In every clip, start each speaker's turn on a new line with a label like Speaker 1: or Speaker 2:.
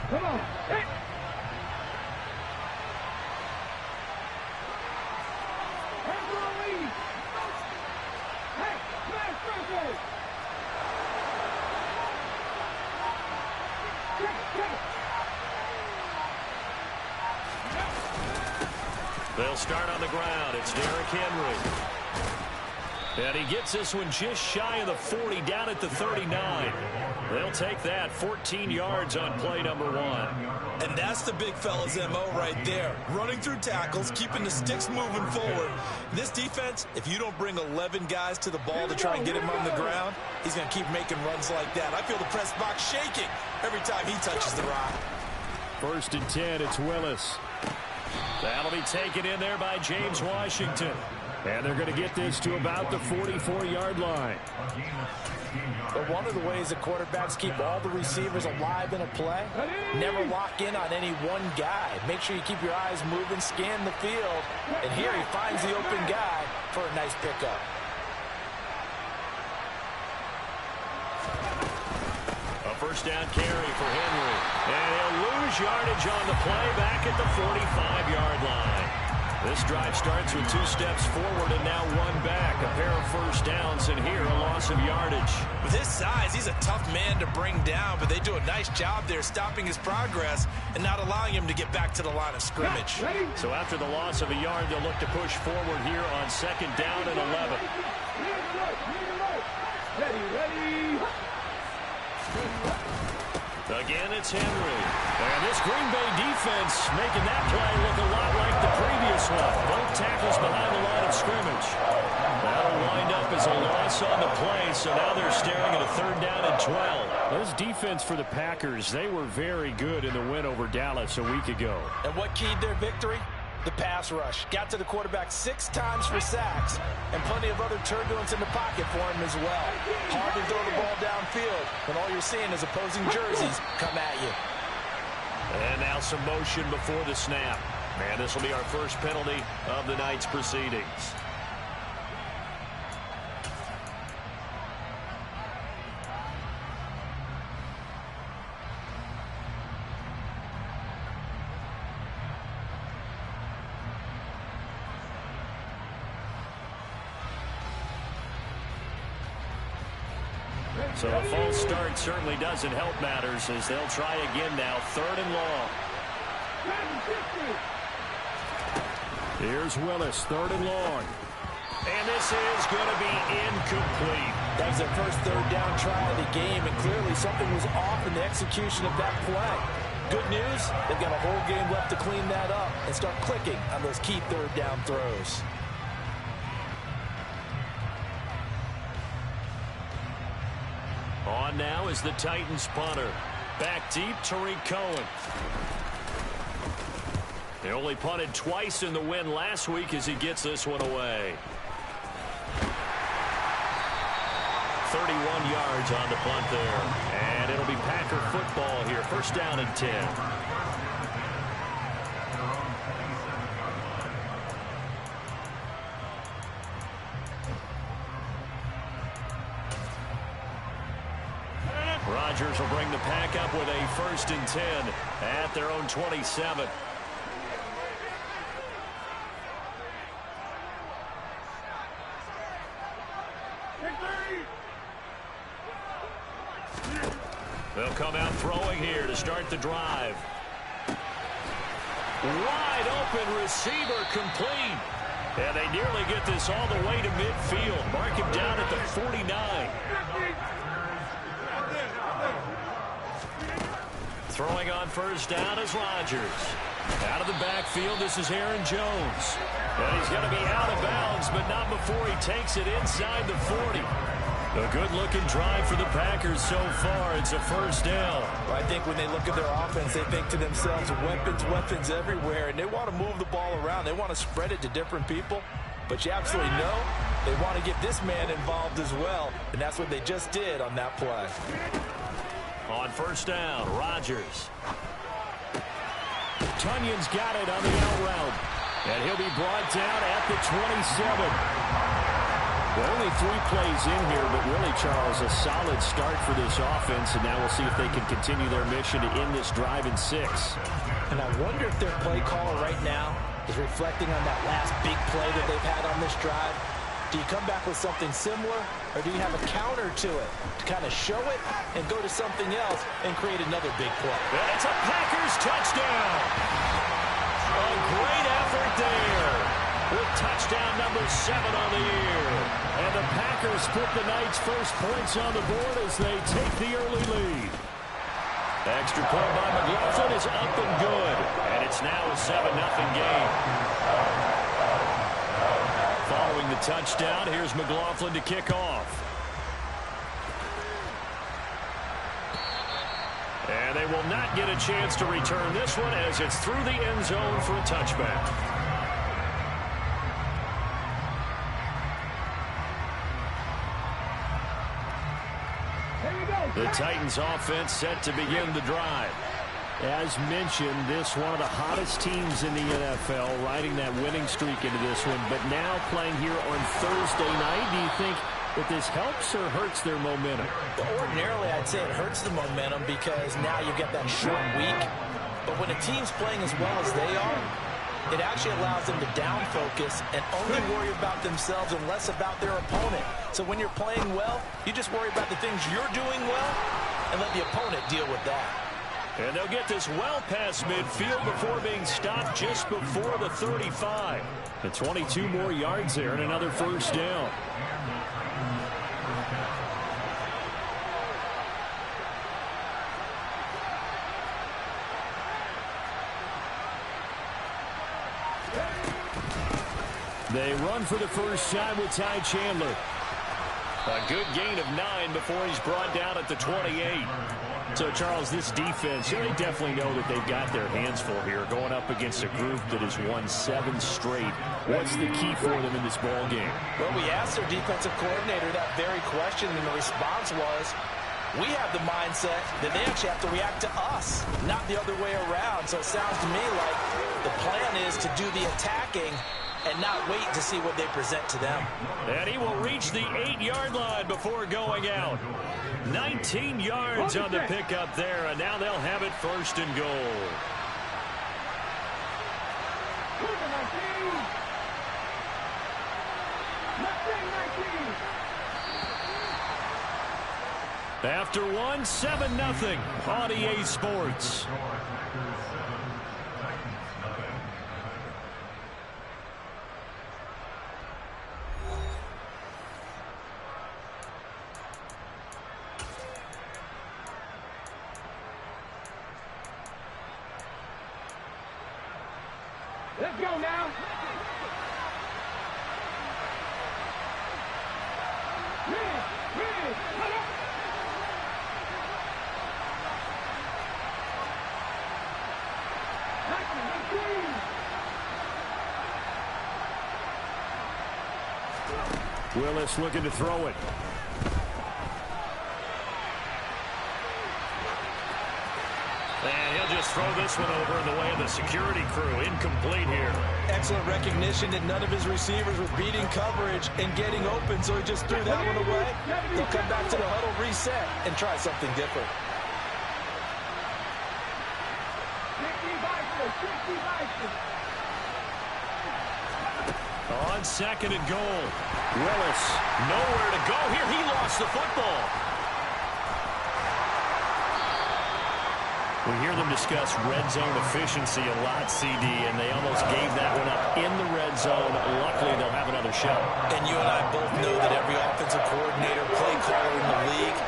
Speaker 1: Come on. Hey.
Speaker 2: They'll start on the ground. It's Derrick Henry. And he gets this one just shy of the 40, down at the 39. They'll take that, 14 yards on play number 1.
Speaker 3: And that's the big fella's MO right there. Running through tackles, keeping the sticks moving forward. This defense, if you don't bring 11 guys to the ball to try and get him on the ground, he's going to keep making runs like that. I feel the press box shaking every time he touches the rock.
Speaker 2: 1st and 10, it's Willis. That'll be taken in there by James Washington. And they're going to get this to about the 44-yard line.
Speaker 4: But one of the ways that quarterbacks keep all the receivers alive in a play, never lock in on any one guy. Make sure you keep your eyes moving, scan the field. And here he finds the open guy for a nice pickup.
Speaker 2: A first down carry for Henry. And he'll lose yardage on the play back at the 45-yard line. This drive starts with 2 steps forward and now 1 back. A pair of first downs, and here a loss of yardage.
Speaker 3: With his size, he's a tough man to bring down, but they do a nice job there stopping his progress and not allowing him to get back to the line of scrimmage.
Speaker 2: So after the loss of a yard, they'll look to push forward here on 2nd down and 11.
Speaker 1: Ready.
Speaker 2: Again, it's Henry. And this Green Bay defense making that play look a lot like the previous one. Both tackles behind the line of scrimmage. That'll wind up as a loss on the play, so now they're staring at a 3rd down and 12. This defense for the Packers, they were very good in the win over Dallas a week ago.
Speaker 4: And what keyed their victory? The pass rush. Got to the quarterback 6 times for sacks, and plenty of other turbulence in the pocket for him as well. Hard to throw the ball downfield when all you're seeing is opposing jerseys come at you.
Speaker 2: And now some motion before the snap. And this will be our first penalty of the night's proceedings. So a false start certainly doesn't help matters as they'll try again now. 3rd and long. Here's Willis, 3rd and long. And this is going to be incomplete.
Speaker 4: That was their first 3rd down try of the game, and clearly something was off in the execution of that play. Good news, they've got a whole game left to clean that up and start clicking on those key 3rd down throws.
Speaker 2: On now is the Titans punter. Back deep, Tariq Cohen. They only punted twice in the win last week as he gets this one away. 31 yards on the punt there. And it'll be Packer football here. 1st down and 10. Rodgers will bring the Pack up with a 1st and 10 at their own 27. They'll come out throwing here to start the drive. Wide open receiver complete. And they nearly get this all the way to midfield. Mark him down at the 49. Throwing on 1st down is Rodgers. Out of the backfield, this is Aaron Jones. And he's going to be out of bounds, but not before he takes it inside the 40. A good-looking drive for the Packers so far. It's a 1st down.
Speaker 4: Well, I think when they look at their offense, they think to themselves, weapons everywhere, and they want to move the ball around. They want to spread it to different people. But you absolutely know they want to get this man involved as well, and that's what they just did on that play.
Speaker 2: On 1st down, Rodgers. Tunyon's got it on the out route. And he'll be brought down at the 27. Well, only 3 plays in here, but really, Charles, a solid start for this offense, and now we'll see if they can continue their mission to end this drive in 6.
Speaker 4: And I wonder if their play caller right now is reflecting on that last big play that they've had on this drive. Do you come back with something similar, or do you have a counter to it to kind of show it and go to something else and create another big play?
Speaker 2: And it's a Packers touchdown. A great effort there with touchdown number 7 on the year. And the Packers put the Knights' first points on the board as they take the early lead. Extra point by McLaughlin is up and good. And it's now a 7-0 game. Following the touchdown, here's McLaughlin to kick off. And they will not get a chance to return this one as it's through the end zone for a touchback. The Titans offense set to begin the drive. As mentioned, this one of the hottest teams in the NFL, riding that winning streak into this one, but now playing here on Thursday night. Do you think that this helps or hurts their momentum?
Speaker 4: Ordinarily, I'd say it hurts the momentum because now you get that short week. But when a team's playing as well as they are, it actually allows them to down focus and only worry about themselves and less about their opponent. So when you're playing well, you just worry about the things you're doing well and let the opponent deal with that.
Speaker 2: And they'll get this well past midfield before being stopped just before the 35. The 22 more yards there and another first down. They run for the first time with Ty Chandler. A good gain of 9 before he's brought down at the 28. So, Charles, this defense, they definitely know that they've got their hands full here, going up against a group that has won 7 straight. What's the key for them in this ball game?
Speaker 4: Well, we asked their defensive coordinator that very question, and the response was, we have the mindset that they actually have to react to us, not the other way around. So it sounds to me like the plan is to do the attacking and not wait to see what they present to them.
Speaker 2: And he will reach the 8-yard line before going out. 19 yards on the pickup there, and now they'll have it first and goal. After one, 7-0 on EA Sports.
Speaker 1: Let's go now.
Speaker 2: Willis looking to throw it. And he'll just throw this one over in the way of the security crew. Incomplete here.
Speaker 3: Excellent recognition that none of his receivers were beating coverage and getting open, so he just threw that one away. They'll come back to the huddle, reset, and try something different.
Speaker 2: On second and goal. Willis, nowhere to go here. He lost the football. We hear them discuss red zone efficiency a lot, CD, and they almost gave that one up in the red zone. Luckily, they'll have another shot.
Speaker 3: And you and I both know that every offensive coordinator, play caller in the league,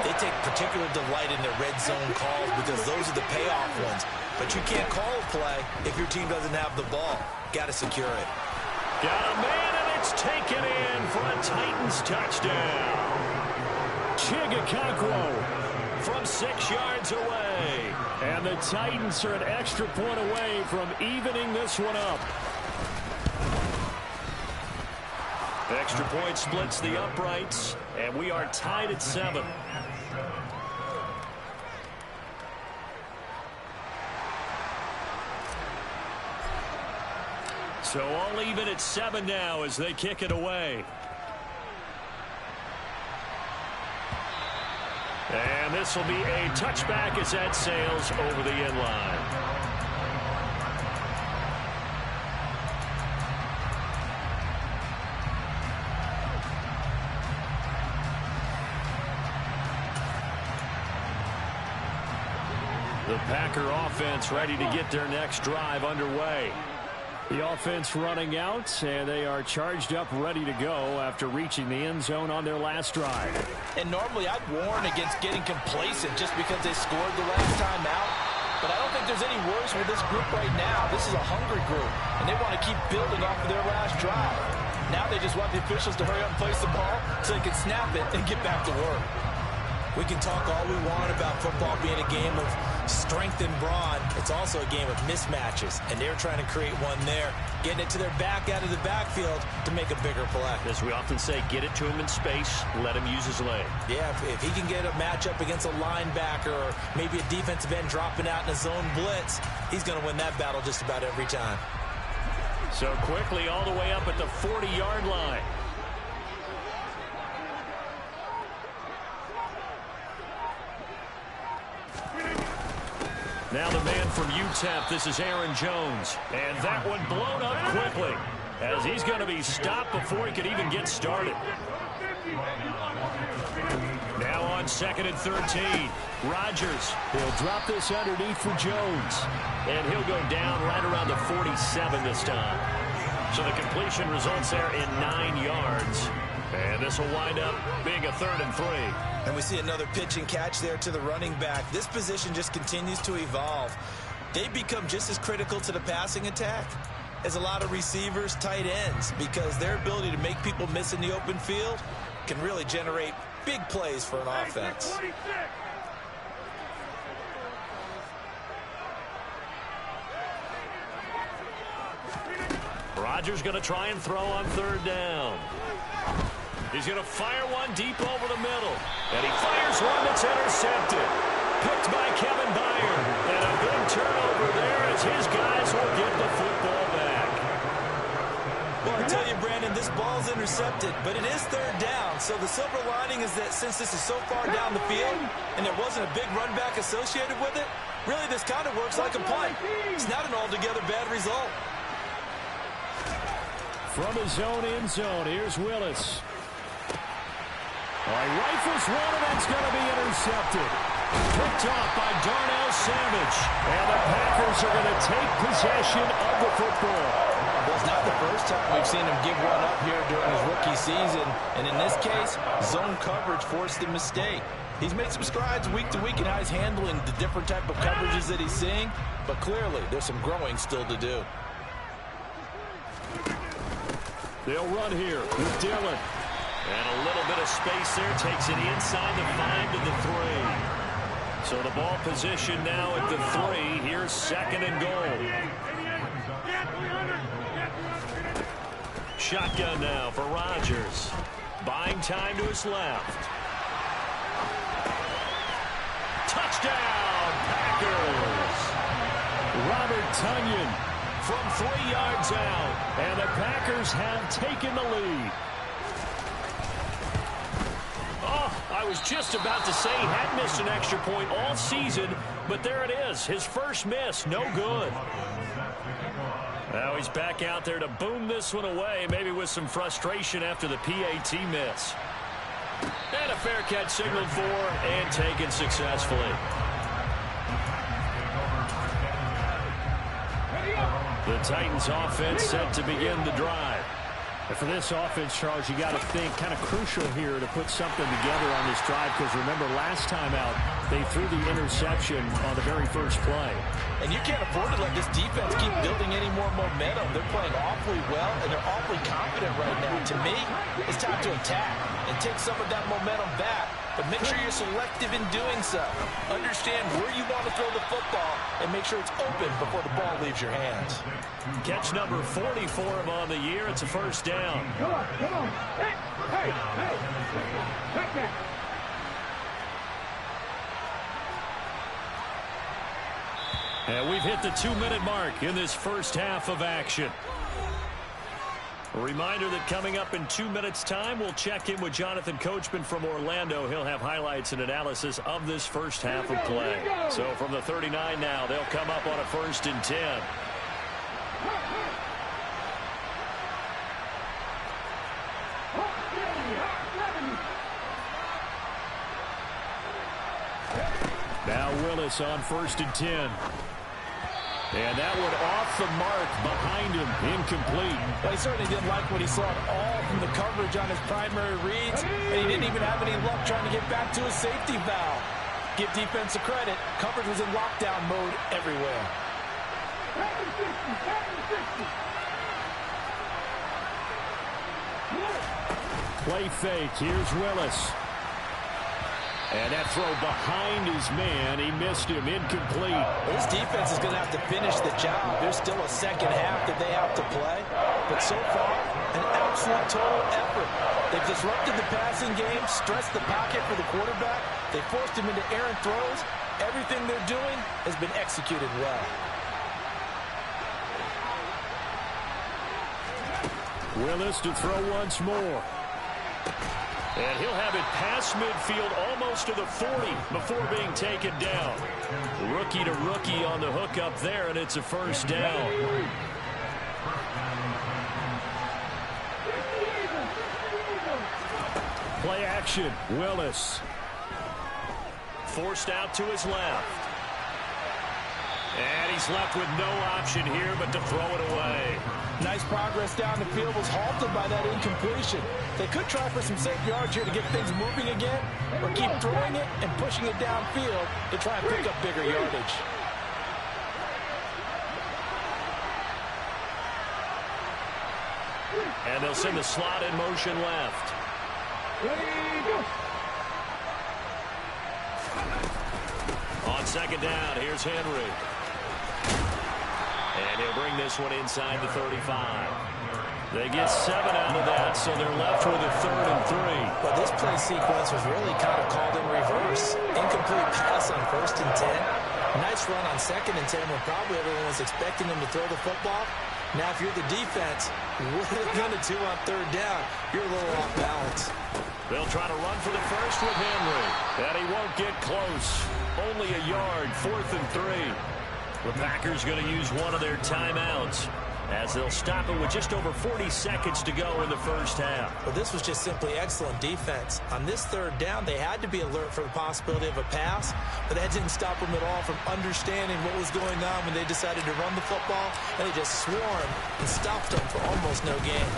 Speaker 3: they take particular delight in their red zone calls because those are the payoff ones. But you can't call a play if your team doesn't have the ball. Got to secure it.
Speaker 2: Got a man, and it's taken in for a Titans touchdown. Chigakakro from 6 yards away. And the Titans are an extra point away from evening this one up. Extra point splits the uprights, and we are tied at 7. So all even at 7 now as they kick it away. And this will be a touchback as that sails over the end line. The Packer offense ready to get their next drive underway. The offense running out, and they are charged up, ready to go after reaching the end zone on their last drive.
Speaker 4: And normally I'd warn against getting complacent just because they scored the last time out. But I don't think there's any worries with this group right now. This is a hungry group, and they want to keep building off of their last drive. Now they just want the officials to hurry up and place the ball so they can snap it and get back to work.
Speaker 3: We can talk all we want about football being a game of strength and brawn. It's also a game of mismatches, and they're trying to create one there, getting it to their back out of the backfield to make a bigger play.
Speaker 2: As we often say, get it to him in space, let him use his leg.
Speaker 3: Yeah, if he can get a matchup against a linebacker or maybe a defensive end dropping out in a zone blitz, he's going to win that battle just about every time.
Speaker 2: So quickly all the way up at the 40-yard line. Now the man from UTEP, this is Aaron Jones. And that one blown up quickly as he's going to be stopped before he could even get started. Now on 2nd and 13. Rodgers, he'll drop this underneath for Jones. And he'll go down right around the 47 this time. So the completion results there in 9 yards. And this will wind up being a 3rd and 3.
Speaker 3: And we see another pitch and catch there to the running back. This position just continues to evolve. They become just as critical to the passing attack as a lot of receivers, tight ends, because their ability to make people miss in the open field can really generate big plays for an offense.
Speaker 2: Rodgers going to try and throw on 3rd down. He's going to fire one deep over the middle. And he fires one that's intercepted. Picked by Kevin Byard. And a big turnover there as his guys will get the football back.
Speaker 3: Well, I tell you, Brandon, this ball's intercepted, but it is 3rd down. So the silver lining is that since this is so far down the field and there wasn't a big run back associated with it, really this kind of works like a punt. It's not an altogether bad result.
Speaker 2: From his own end zone, here's Willis. All right, rifles one, and that's going to be intercepted. Picked off by Darnell Savage. And the Packers are going to take possession of the football.
Speaker 4: Well, it's not the first time we've seen him give one up here during his rookie season. And in this case, zone coverage forced the mistake. He's made some strides week to week in how he's handling the different type of coverages that he's seeing. But clearly, there's some growing still to do.
Speaker 2: They'll run here with Dillon. And a little bit of space there. Takes it inside the 5 to the 3. So the ball position now at the 3. Here's 2nd and goal. Shotgun now for Rodgers. Buying time to his left. Touchdown, Packers. Robert Tonyan from 3 yards out. And the Packers have taken the lead. I was just about to say he had missed an extra point all season, but there it is. His first miss, no good. Now he's back out there to boom this one away, maybe with some frustration after the PAT miss. And a fair catch signaled for and taken successfully. The Titans offense set to begin the drive. And for this offense, Charles, you got to think kind of crucial here to put something together on this drive, because remember last time out they threw the interception on the very first play.
Speaker 4: And you can't afford to let this defense keep building any more momentum. They're playing awfully well, and they're awfully confident right now. To me, it's time to attack and take some of that momentum back. But make sure you're selective in doing so. Understand where you want to throw the football and make sure it's open before the ball leaves your hands.
Speaker 2: Catch number 40 for him on the year. It's a first down.
Speaker 1: Come on. Hey. Take that.
Speaker 2: And we've hit the 2-minute mark in this first half of action. A reminder that coming up in 2 minutes' time, we'll check in with Jonathan Coachman from Orlando. He'll have highlights and analysis of this first half of play. So from the 39 now, they'll come up on a 1st and 10. Now Willis on 1st and 10. And that one off the mark behind him, incomplete.
Speaker 4: Well, he certainly didn't like what he saw at all from the coverage on his primary reads, and he didn't even have any luck trying to get back to his safety valve. Give defense a credit. Coverage was in lockdown mode everywhere.
Speaker 2: Play fake. Here's Willis. And that throw behind his man. He missed him. Incomplete.
Speaker 4: This defense is going to have to finish the job. There's still a second half that they have to play. But so far, an absolute total effort. They've disrupted the passing game, stressed the pocket for the quarterback. They forced him into errant throws. Everything they're doing has been executed well.
Speaker 2: Willis to throw once more. And he'll have it past midfield almost to the 40 before being taken down. Rookie to rookie on the hook up there, and it's a 1st down. Play action. Willis. Forced out to his left. And he's left with no option here but to throw it away.
Speaker 4: Nice progress down the field, was halted by that incompletion. They could try for some safe yards here to get things moving again, or keep throwing it and pushing it downfield to try and pick up bigger yardage.
Speaker 2: And they'll send the slot in motion left. On 2nd down, here's Henry. And he'll bring this one inside the 35. They get 7 out of that, so they're left with a 3rd and 3.
Speaker 4: But this play sequence was really kind of called in reverse. Incomplete pass on 1st and 10. Nice run on 2nd and 10 when probably everyone was expecting him to throw the football. Now, if you're the defense, what are they going to do on 3rd down? You're a little off balance.
Speaker 2: They'll try to run for the first with Henry. And he won't get close. Only a yard, 4th and 3. The Packers going to use one of their timeouts as they'll stop it with just over 40 seconds to go in the first half.
Speaker 4: Well, this was just simply excellent defense. On this 3rd down, they had to be alert for the possibility of a pass, but that didn't stop them at all from understanding what was going on when they decided to run the football, and they just swarmed and stopped them for almost no gain.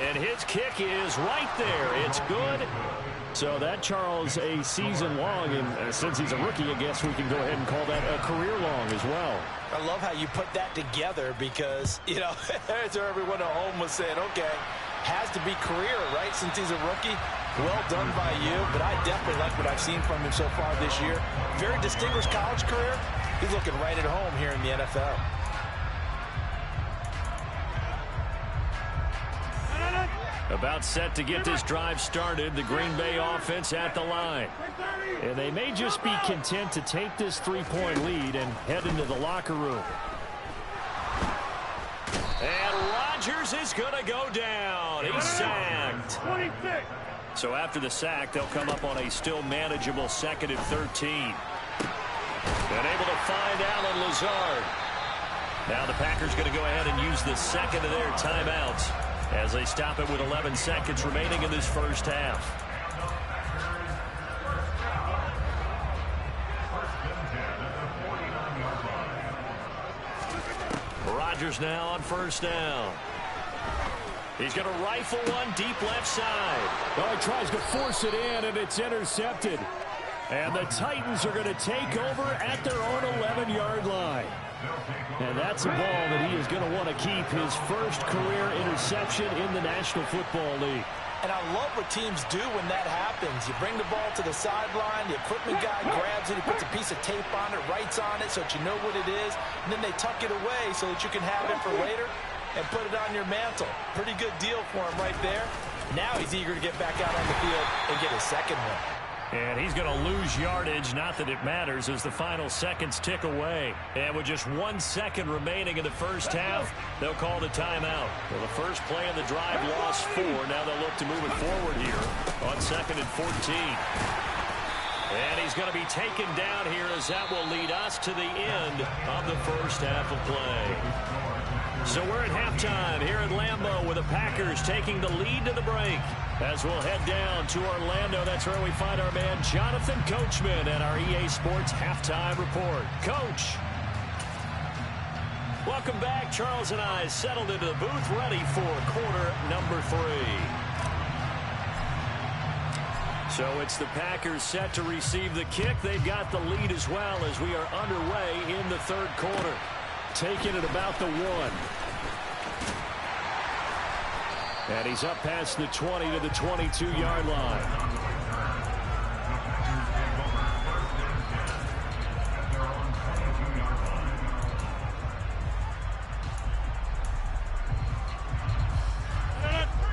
Speaker 2: And his kick is right there. It's good. So that, Charles, a season long, and since he's a rookie, I guess we can go ahead and call that a career long as well.
Speaker 4: I love how you put that together because, you know, as everyone at home was saying, okay, has to be career, right, since he's a rookie. Well done by you, but I definitely like what I've seen from him so far this year. Very distinguished college career. He's looking right at home here in the NFL.
Speaker 2: About set to get this drive started, the Green Bay offense at the line. And they may just be content to take this 3-point lead and head into the locker room. And Rodgers is going to go down. He's sacked. So after the sack, they'll come up on a still manageable 2nd and 13. And able to find Allen Lazard. Now the Packers going to go ahead and use the 2nd of their timeouts as they stop it with 11 seconds remaining in this first half. Rodgers now on 1st down. He's going to rifle one deep left side. Oh, he tries to force it in, and it's intercepted. And the Titans are going to take over at their own 11-yard line. And that's a ball that he is going to want to keep, his first career interception in the National Football League.
Speaker 4: And I love what teams do when that happens. You bring the ball to the sideline, the equipment guy grabs it, he puts a piece of tape on it, writes on it so that you know what it is, and then they tuck it away so that you can have it for later and put it on your mantle. Pretty good deal for him right there. Now he's eager to get back out on the field and get his 2nd one.
Speaker 2: And he's going to lose yardage, not that it matters, as the final seconds tick away. And with just 1 second remaining in the first half, they'll call the timeout. Well, the first play of the drive lost 4. Now they'll look to move it forward here on 2nd and 14. And he's going to be taken down here, as that will lead us to the end of the first half of play. So we're at halftime here at Lambeau with the Packers taking the lead to the break. As we'll head down to Orlando, that's where we find our man Jonathan Coachman at our EA Sports Halftime Report. Coach. Welcome back. Charles and I settled into the booth, ready for quarter number 3. So it's the Packers set to receive the kick. They've got the lead as well as we are underway in the third quarter. Taking it about the 1. And he's up past the 20 to the 22-yard line.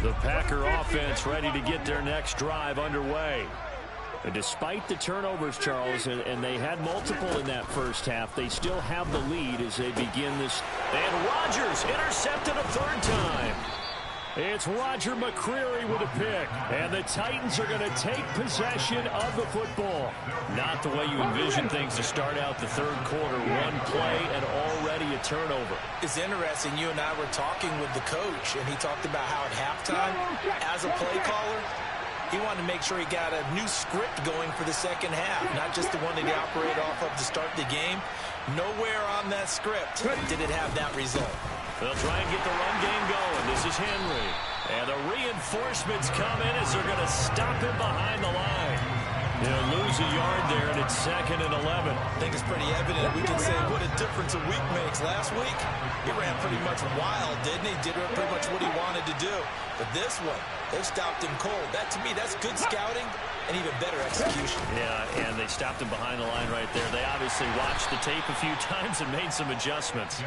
Speaker 2: The Packer offense ready to get their next drive underway. And despite the turnovers, Charles, and they had multiple in that first half, they still have the lead as they begin this. And Rodgers intercepted a 3rd time. It's Roger McCreary with a pick. And the Titans are going to take possession of the football. Not the way you envision things to start out the third quarter. 1 play and already a turnover.
Speaker 4: It's interesting. You and I were talking with the coach, and he talked about how at halftime, as a play caller, he wanted to make sure he got a new script going for the second half, not just the one that he operated off of to start the game. Nowhere on that script did it have that result.
Speaker 2: They'll try and get the run game going. This is Henry. And the reinforcements come in as they're going to stop him behind the line. They'll lose a yard there, and it's 2nd and 11.
Speaker 3: I think it's pretty evident. We can say what a difference a week makes. Last week, he ran pretty much wild, didn't he? Did pretty much what he wanted to do. But this one, they stopped him cold. That, to me, that's good scouting and even better execution.
Speaker 2: Yeah, and they stopped him behind the line right there. They obviously watched the tape a few times and made some adjustments.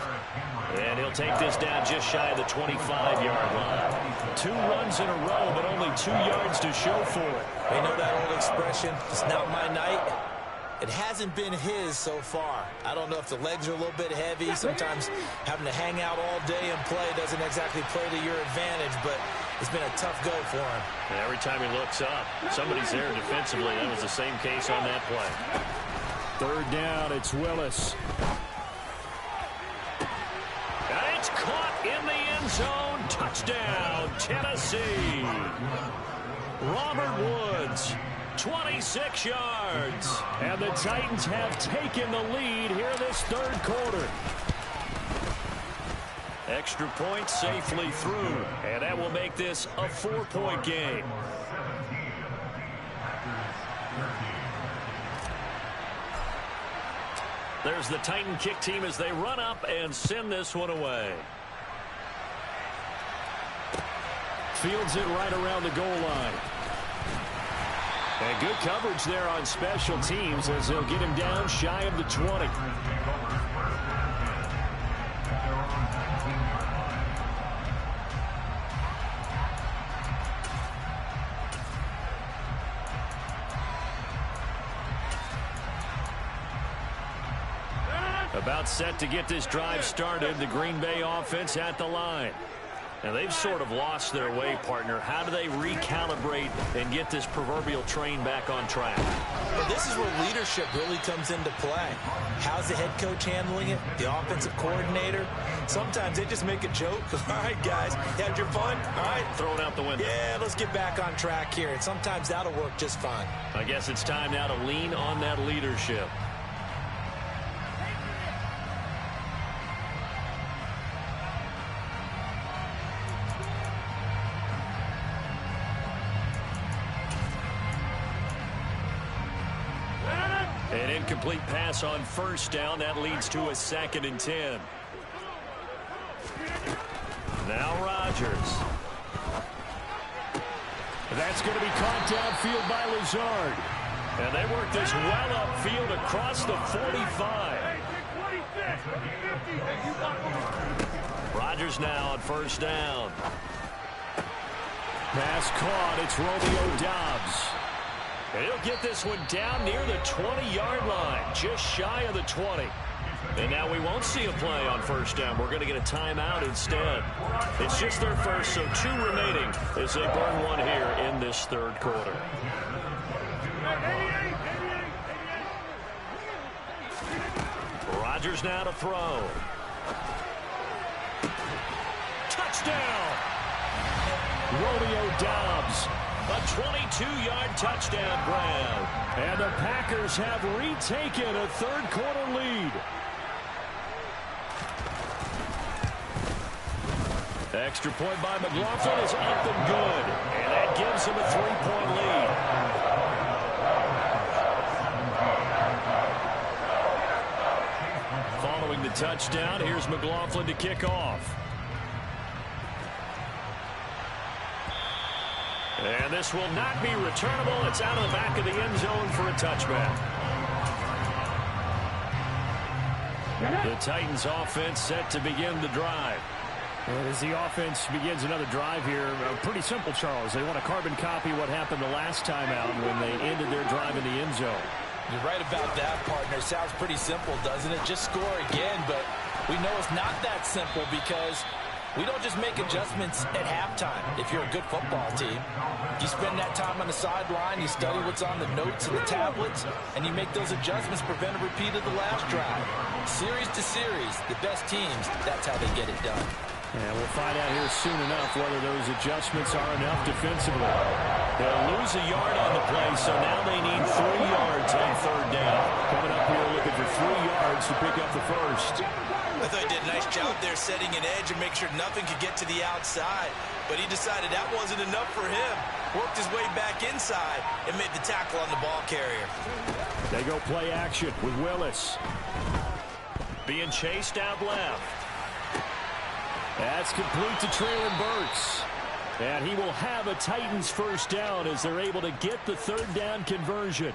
Speaker 2: And he'll take this down just shy of the 25-yard line. 2 runs in a row, but only 2 yards to show for it.
Speaker 4: You know that old expression, it's not my night? It hasn't been his so far. I don't know if the legs are a little bit heavy. Sometimes having to hang out all day and play doesn't exactly play to your advantage, but it's been a tough go for him.
Speaker 2: And every time he looks up, somebody's there defensively. That was the same case on that play. 3rd down, it's Willis. And it's caught in the end zone. Touchdown, Tennessee. Robert Woods, 26 yards. And the Titans have taken the lead here this third quarter. Extra point safely through. And that will make this a 4-point game. There's the Titan kick team as they run up and send this one away. Fields it right around the goal line. And good coverage there on special teams as they'll get him down shy of the 20. About set to get this drive started, the Green Bay offense at the line. Now, they've sort of lost their way, partner. How do they recalibrate and get this proverbial train back on track?
Speaker 4: Well, this is where leadership really comes into play. How's the head coach handling it? The offensive coordinator? Sometimes they just make a joke. All right, guys, you had your fun? All right.
Speaker 2: Throw it out the window.
Speaker 4: Yeah, let's get back on track here. And sometimes that'll work just fine.
Speaker 2: I guess it's time now to lean on that leadership. An incomplete pass on first down. That leads to a 2nd and 10. Now Rodgers. That's going to be caught downfield by Lazard. And they work this well upfield across the 45. Rodgers now on first down. Pass caught. It's Romeo Doubs. And he'll get this one down near the 20-yard line, just shy of the 20. And now we won't see a play on first down. We're going to get a timeout instead. It's just their first, so 2 remaining as they burn one here in this third quarter. Rodgers now to throw. Touchdown! Romeo Doubs. A 22-yard touchdown grab. And the Packers have retaken a third-quarter lead. Extra point by McLaughlin is up and good. And that gives him a 3-point lead. Following the touchdown, here's McLaughlin to kick off. And this will not be returnable. It's out of the back of the end zone for a touchback. The Titans offense set to begin the drive.
Speaker 5: And as the offense begins another drive here, pretty simple, Charles. They want to carbon copy what happened the last time out when they ended their drive in the end zone.
Speaker 4: You're right about that, partner. Sounds pretty simple, doesn't it? Just score again, but we know it's not that simple because we don't just make adjustments at halftime. If you're a good football team, you spend that time on the sideline, you study what's on the notes and the tablets, and you make those adjustments, prevent a repeat of the last drive. Series to series, the best teams, that's how they get it done.
Speaker 5: And we'll find out here soon enough whether those adjustments are enough defensively.
Speaker 2: They'll lose a yard on the play, so now they need 3 yards on third down. Coming up here looking for 3 yards to pick up the first.
Speaker 3: I thought he did a nice job there setting an edge and make sure nothing could get to the outside. But he decided that wasn't enough for him. Worked his way back inside and made the tackle on the ball carrier.
Speaker 2: They go play action with Willis. Being chased out left. That's complete to Traylon Burks. And he will have a Titans first down as they're able to get the third down conversion.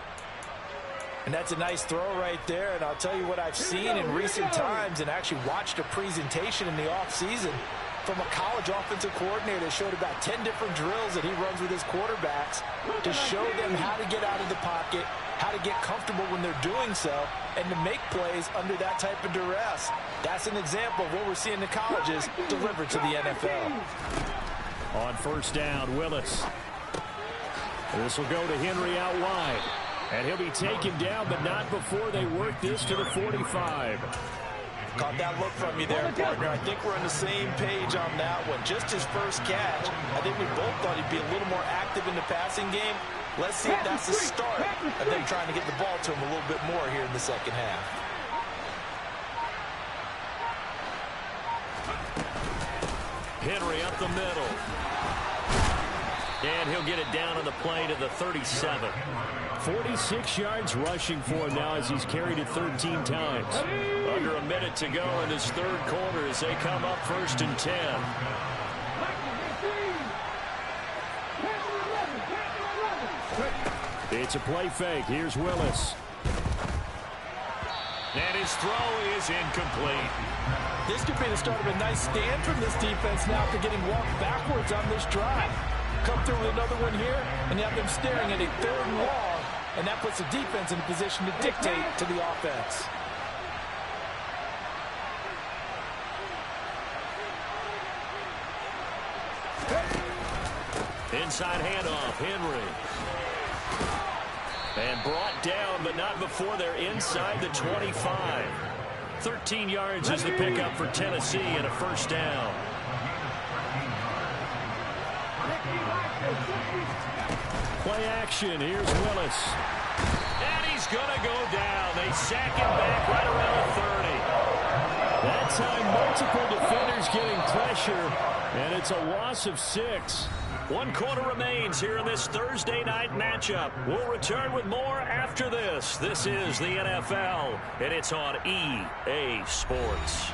Speaker 4: And that's a nice throw right there. And I'll tell you what I've seen in recent times and actually watched a presentation in the offseason from a college offensive coordinator that showed about 10 different drills that he runs with his quarterbacks to show them how to get out of the pocket, how to get comfortable when they're doing so, and to make plays under that type of duress. That's an example of what we're seeing in colleges delivered to the NFL.
Speaker 2: On first down, Willis. This will go to Henry out wide. And he'll be taken down, but not before they work this to the 45.
Speaker 4: Caught that look from you there, partner. I think we're on the same page on that one. Just his first catch. I think we both thought he'd be a little more active in the passing game. Let's see if that's the start of them trying to get the ball to him a little bit more here in the second half.
Speaker 2: Henry up the middle. And he'll get it down on the play to the 37. 46 yards rushing for him now as he's carried it 13 times. Under a minute to go in this third quarter as they come up first and 10. It's a play fake. Here's Willis. And his throw is incomplete.
Speaker 4: This could be the start of a nice stand from this defense now after getting walked backwards on this drive. Come through with another one here, and you have them staring at a third and long, and that puts the defense in a position to dictate to the offense.
Speaker 2: Inside handoff, Henry. And brought down, but not before they're inside the 25. 13 yards is the pickup for Tennessee and a first down. Play action. Here's Willis. And he's going to go down. They sack him back right around the 30. That time, multiple defenders getting pressure, and it's a loss of 6. 1 quarter remains here in this Thursday night matchup. We'll return with more after this. This is the NFL, and it's on EA Sports.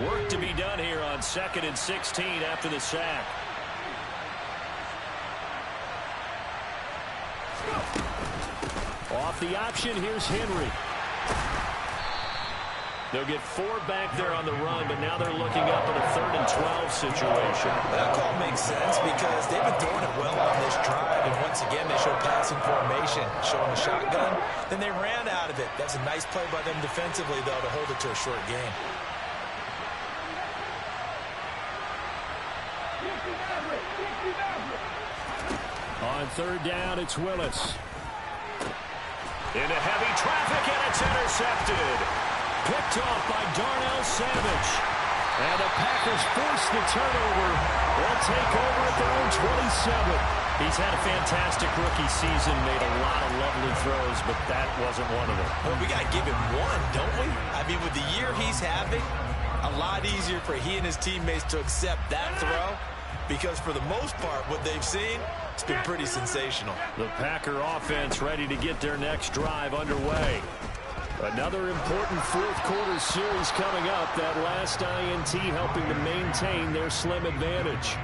Speaker 2: Work to be done here on 2nd and 16 after the sack.
Speaker 5: the option. Here's Henry. They'll get 4 back there on the run, but now they're looking up at a 3rd and 12 situation.
Speaker 3: That call makes sense because they've been throwing it well on this drive, and once again they show passing formation, showing the shotgun. Then they ran out of it. That's a nice play by them defensively, though, to hold it to a short game.
Speaker 5: On 3rd down, it's Willis. Into heavy traffic, and it's intercepted. Picked off by Darnell Savage. And the Packers force the turnover. They'll take over at their own 27. He's had a fantastic rookie season, made a lot of lovely throws, but that wasn't one of them.
Speaker 3: Well, we got to give him one, don't we? I mean, with the year he's having, a lot easier for he and his teammates to accept that throw because for the most part, what they've seen, it's been pretty sensational.
Speaker 5: The Packer offense ready to get their next drive underway. Another important 4th quarter series coming up. That last INT helping to maintain their slim advantage.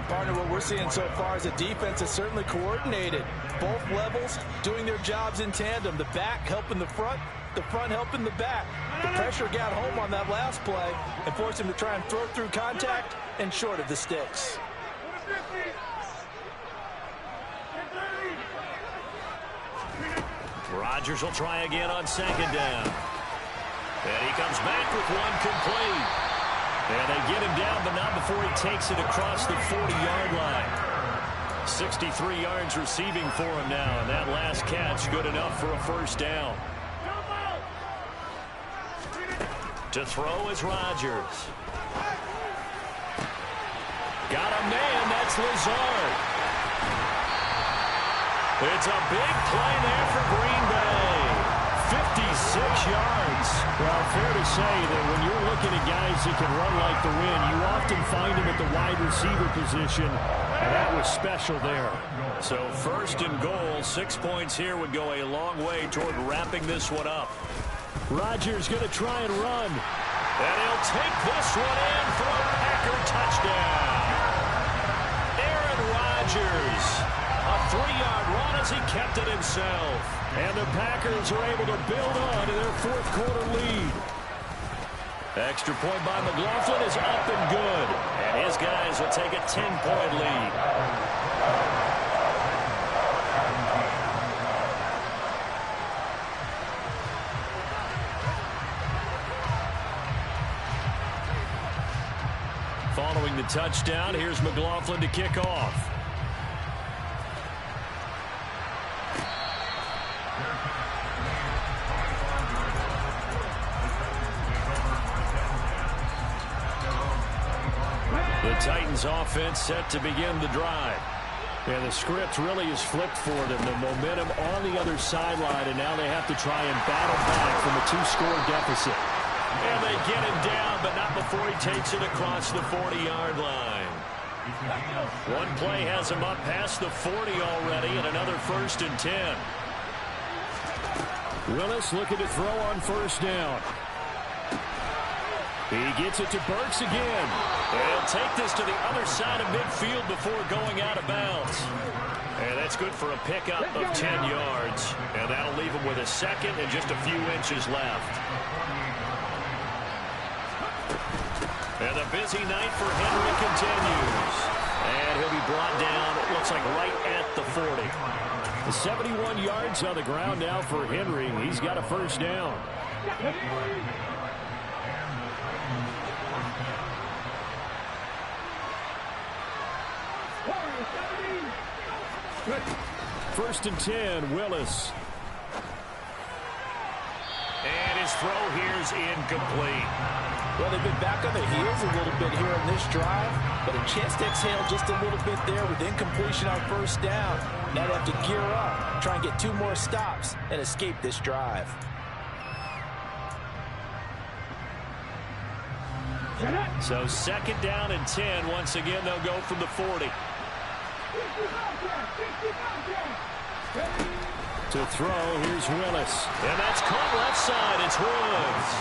Speaker 4: Partner, what we're seeing so far is the defense is certainly coordinated. Both levels doing their jobs in tandem. The back helping the front helping the back. The pressure got home on that last play and forced him to try and throw through contact and short of the sticks.
Speaker 5: Rodgers will try again on 2nd down. And he comes back with one complete. And they get him down, but not before he takes it across the 40-yard line. 63 yards receiving for him now, and that last catch good enough for a 1st down. To throw is Rodgers. Got a man, that's Lazard. It's a big play there for Green Bay. 56 yards. Well, fair to say that when you're looking at guys that can run like the wind, you often find them at the wide receiver position, and that was special there. So 1st and goal, 6 points here would go a long way toward wrapping this one up. Rodgers going to try and run. And he'll take this one in for a Packer touchdown. Aaron Rodgers. A 3-yard run as he kept it himself. And the Packers are able to build on to their 4th quarter lead. Extra point by McLaughlin is up and good. And his guys will take a 10-point lead. Following the touchdown, here's McLaughlin to kick off. The Titans offense set to begin the drive. And the script really is flipped for them. The momentum on the other sideline, and now they have to try and battle back from a 2-score deficit. And they get him down, but not before he takes it across the 40-yard line. One play has him up past the 40 already, and another 1st and 10. Willis looking to throw on 1st down. He gets it to Burks again. They'll take this to the other side of midfield before going out of bounds. And that's good for a pickup of 10 yards. And that'll leave him with a 2nd and just a few inches left. And the busy night for Henry continues. And he'll be brought down, it looks like right at the 40. The 71 yards on the ground now for Henry. He's got a 1st down. First and 10, Willis. And his throw here is incomplete.
Speaker 4: Well, they've been back on their heels a little bit here in this drive, but a chance to exhale just a little bit there with incompletion on 1st down. Now they have to gear up, try and get 2 more stops, and escape this drive.
Speaker 5: So 2nd down and 10. Once again, they'll go from the 40. To throw, here's Willis. And that's caught left side. It's Woods.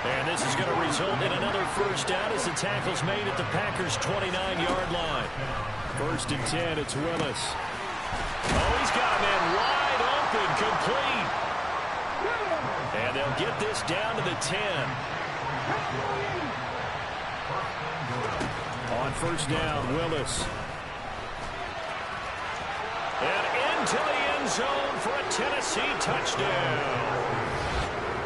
Speaker 5: And this is going to result in another 1st down as the tackle's made at the Packers' 29-yard line. 1st and 10, it's Willis. Oh, he's got a man wide open.
Speaker 2: open, complete. And they'll get this down to the 10.
Speaker 5: On first down, Willis.
Speaker 2: And into the end zone for a Tennessee touchdown.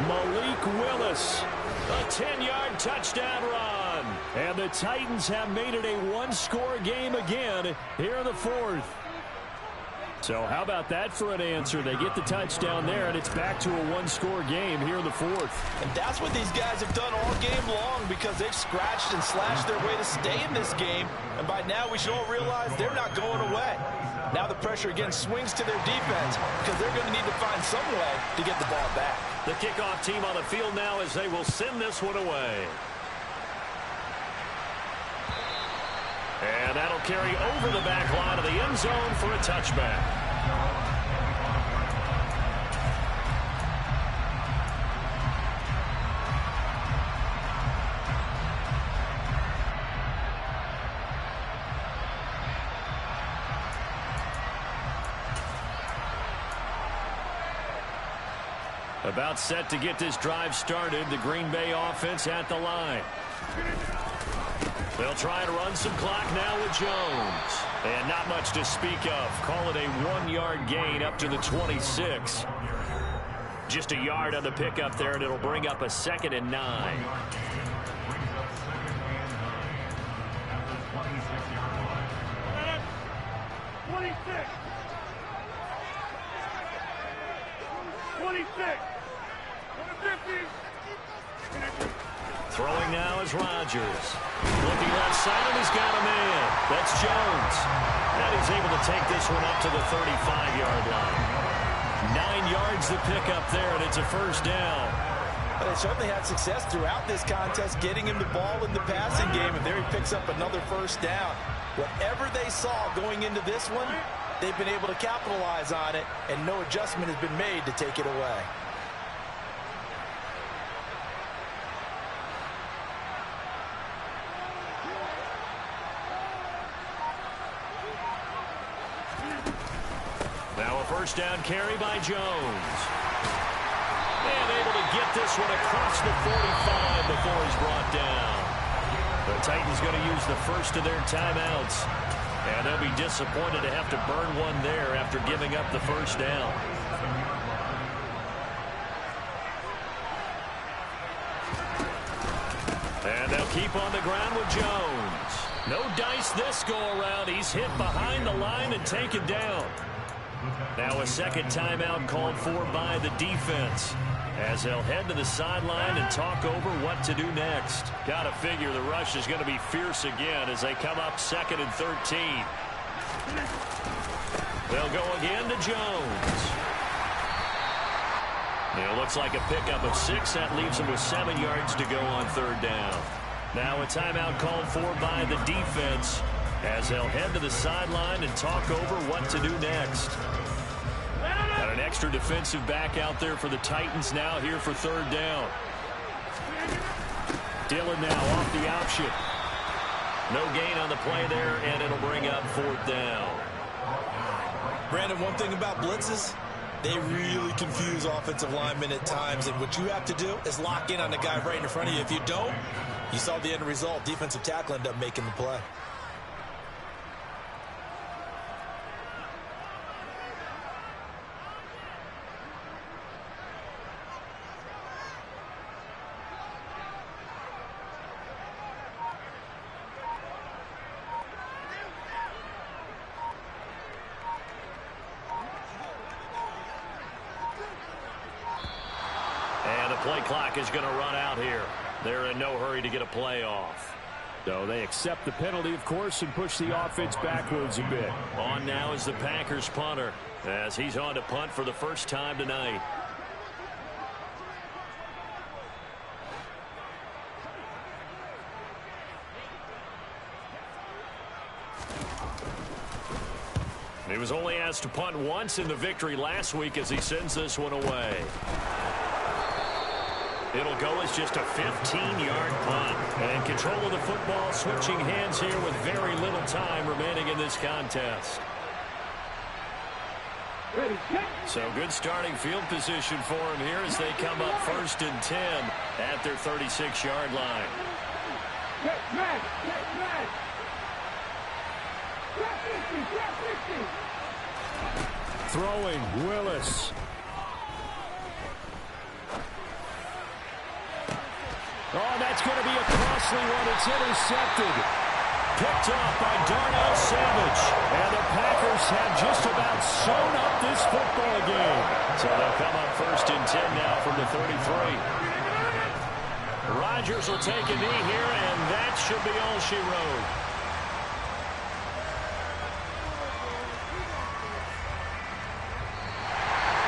Speaker 5: Malik Willis.
Speaker 2: A 10-yard touchdown run.
Speaker 5: And the Titans have made it a one-score game again here in the fourth. So how about that for an answer? They get the touchdown there, and it's back to a one-score game here in the fourth.
Speaker 4: And that's what these guys have done all game long because they've scratched and slashed their way to stay in this game. And by now we should all realize they're not going away. Now the pressure again swings to their defense because they're going to need to find some way to get the ball back.
Speaker 2: The kickoff team on the field now as they will send this one away. And that'll carry over the back line of the end zone for a touchback. About set to get this drive started. The Green Bay offense at the line. They'll try to run some clock now with Jones. And not much to speak of. Call it a 1-yard gain up to the 26. Just a yard on the pickup there, and it'll bring up a 2nd and 9. Throwing now is Rodgers. Looking left side, and he's got a man. That's Jones. And he's able to take this one up to the 35-yard line. 9 yards to pick up there, and it's a first down.
Speaker 4: But they certainly had success throughout this contest, getting him the ball in the passing game, and there he picks up another first down. Whatever they saw going into this one, they've been able to capitalize on it, and no adjustment has been made to take it away.
Speaker 2: Now a first down carry by Jones. And able to get this one across the 45 before he's brought down. The Titans going to use the first of their timeouts. And they'll be disappointed to have to burn one there after giving up the first down. And they'll keep on the ground with Jones. No dice this go-around. He's hit behind the line and taken down. Now a second timeout called for by the defense as they'll head to the sideline and talk over what to do next. Got to figure the rush is going to be fierce again as they come up 2nd and 13. They'll go again to Jones. It looks like a pickup of 6. That leaves him with 7 yards to go on third down. Now a timeout called for by the defense as they'll head to the sideline and talk over what to do next. Got an extra defensive back out there for the Titans now here for third down. Dillon now off the option. No gain on the play there, and it'll bring up 4th down.
Speaker 3: Brandon, one thing about blitzes, they really confuse offensive linemen at times, and what you have to do is lock in on the guy right in front of you. If you don't, you saw the end result. Defensive tackle ended up making the play.
Speaker 2: Play clock is going to run out here. They're in no hurry to get a play off.
Speaker 5: So they accept the penalty, of course, and push the offense backwards a bit.
Speaker 2: On now is the Packers punter as he's on to punt for the first time tonight. He was only asked to punt once in the victory last week as he sends this one away. It'll go as just a 15-yard punt. And control of the football switching hands here with very little time remaining in this contest.
Speaker 1: Ready, set.
Speaker 2: So good starting field position for him here as they come up 1st and 10 at their 36-yard line.
Speaker 1: Get back, get back. Get 50, get 50.
Speaker 5: Throwing, Willis. Oh, that's going to be a costly one. It's intercepted. Picked off by Darnell Savage. And the Packers have just about sewn up this football game.
Speaker 2: So they'll come up 1st and 10 now from the 33. Rodgers will take a knee here, and that should be all she wrote.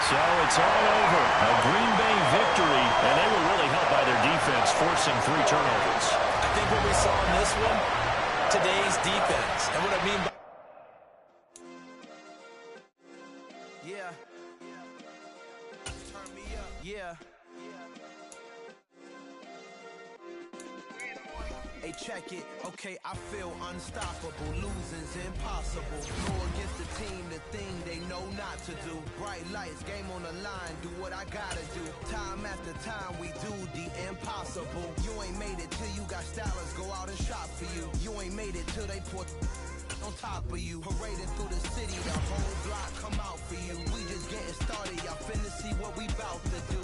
Speaker 2: So it's all over. A Green Bay victory, and they were really helped by their defense, forcing 3 turnovers.
Speaker 3: I think what we saw in this one, today's defense. And what I mean by...
Speaker 6: Yeah. Turn me up. Yeah. Hey, check it. Okay, I feel unstoppable. Losing's impossible. Go against the team, the thing they know not to do. Bright lights, game on the line. Do what I gotta do. Time after time, we do the impossible. You ain't made it till you got stylers go out and shop for you. You ain't made it till they put on top of you. Parading through the city, the whole block come out for you. We just getting started. Y'all finna see what we bout to do.